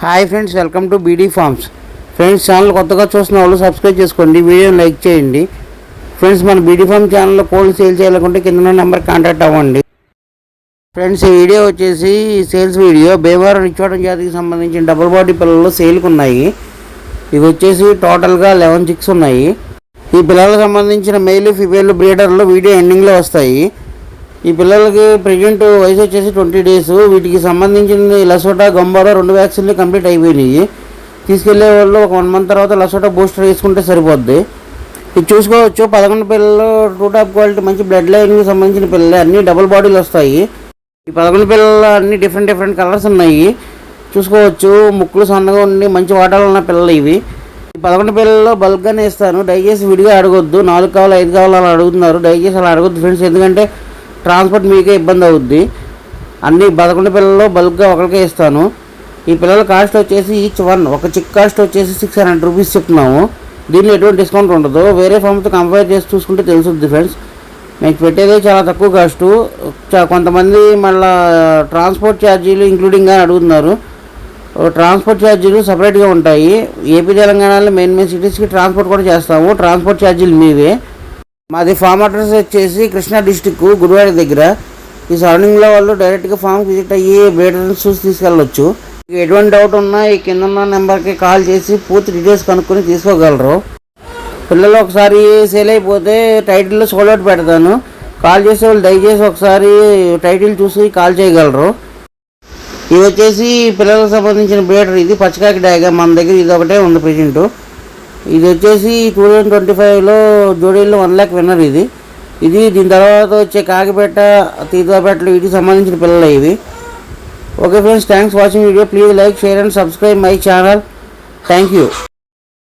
Hi friends, welcome to beedi forms. Friends, channel కొత్తగా చూస్తున్న వాళ్ళు సబ్స్క్రైబ్ చేసుకోండి, వీడియోని లైక్ చేయండి. ఫ్రెండ్స్, మన బీడీ ఫార్మ్ ఛానల్లో కోళ్ళు సేల్ చేయాలనుకుంటే కింద నెంబర్ కాంటాక్ట్ అవ్వండి. ఫ్రెండ్స్, ఈ వీడియో వచ్చేసి సేల్స్ వీడియో. భీమవరం రిచ్వాటం జాతికి సంబంధించిన డబుల్ బాడీ పిల్లలు సేల్కి ఉన్నాయి. ఇవి వచ్చేసి టోటల్గా 11 చిక్స్ ఉన్నాయి. ఈ పిల్లలకు సంబంధించిన మెయిల్ ఫీమేల్ బ్రీడర్లు వీడియో ఎండింగ్లో వస్తాయి. ఈ పిల్లలకి ప్రజెంట్ వయసు వచ్చేసి 20 days. వీటికి సంబంధించిన లసోటా గంబారో 2 వ్యాక్సిన్లు కంప్లీట్ అయిపోయినాయి. తీసుకెళ్లే వాళ్ళు ఒక 1 month తర్వాత లసోటా బూస్టర్ వేసుకుంటే సరిపోద్ది. ఇది చూసుకోవచ్చు. 11 పిల్లలు టూ టాప్ క్వాలిటీ మంచి బ్లడ్ లైన్కి సంబంధించిన పిల్లలు, అన్నీ డబుల్ బాడీలు వస్తాయి. ఈ 11 పిల్లలు అన్ని డిఫరెంట్ కలర్స్ ఉన్నాయి. చూసుకోవచ్చు. ముక్కులు సన్నగా ఉండి మంచి వాటాలు ఉన్న పిల్లలు ఇవి. ఈ 11 పిల్లల్లో బల్క్గానే ఇస్తాను. దయచేసి విడిగా అడగొద్దు. 4 కావాలి 5 కావాలి అలా అడుగుతున్నారు. దయచేసి అలా అడగొద్దు ఫ్రెండ్స్, ఎందుకంటే ట్రాన్స్పోర్ట్ మీకే ఇబ్బంది అవుద్ది. అన్ని 11 పిల్లల్లో బల్క్గా ఒకరికే ఇస్తాను. ఈ పిల్లల కాస్ట్ వచ్చేసి ఈచ్ వన్ ఒక చిక్ కాస్ట్ వచ్చేసి 600 రూపీస్ చెప్తున్నాము. దీనిలో ఎటువంటి డిస్కౌంట్ ఉండదు. వేరే ఫామ్తో కంపేర్ చేసి చూసుకుంటే తెలుస్తుంది ఫ్రెండ్స్. నేను పెట్టేదే చాలా తక్కువ కాస్టు. కొంతమంది మళ్ళీ ట్రాన్స్పోర్ట్ ఛార్జీలు ఇంక్లూడింగ్ అని అడుగుతున్నారు. ట్రాన్స్పోర్ట్ ఛార్జీలు సపరేట్గా ఉంటాయి. ఏపీ తెలంగాణలో మెయిన్ సిటీస్కి ట్రాన్స్పోర్ట్ కూడా చేస్తాము. ట్రాన్స్పోర్ట్ ఛార్జీలు మీవే. మాది ఫామ్ అడ్రస్ వచ్చేసి కృష్ణా డిస్టిక్ గుడివాడ దగ్గర. ఈ సరౌండింగ్లో వాళ్ళు డైరెక్ట్గా ఫామ్ విజిట్ అయ్యి బ్రీడర్స్ చూసి తీసుకెళ్ళవచ్చు. ఎటువంటి డౌట్ ఉన్నా ఈ కింద ఉన్న నెంబర్కి కాల్ చేసి పూర్తి డీటెయిల్స్ కనుక్కొని తీసుకోగలరు. పిల్లలు ఒకసారి సేల్ అయిపోతే టైటిల్లో సోల్డ్ అవుట్ పెడతాను. కాల్ చేసే వాళ్ళు దయచేసి ఒకసారి టైటిల్ చూసి కాల్ చేయగలరు. ఇవి వచ్చేసి పిల్లలకు సంబంధించిన బ్రీడర్. ఇది పచ్చకాకి డాగా. మన దగ్గర ఇది ఒకటే ఉంది ప్రెజెంట్. ఇది వచ్చేసి 2025లో జోడీల్లో 1 lakh విన్నర్ ఇది. దీని తర్వాత వచ్చే కాకిపేట తీర్థపేటలు వీటికి సంబంధించిన పిల్లలు ఇవి. Okay friends, thanks watching video. Please like, share and subscribe my channel. Thank you.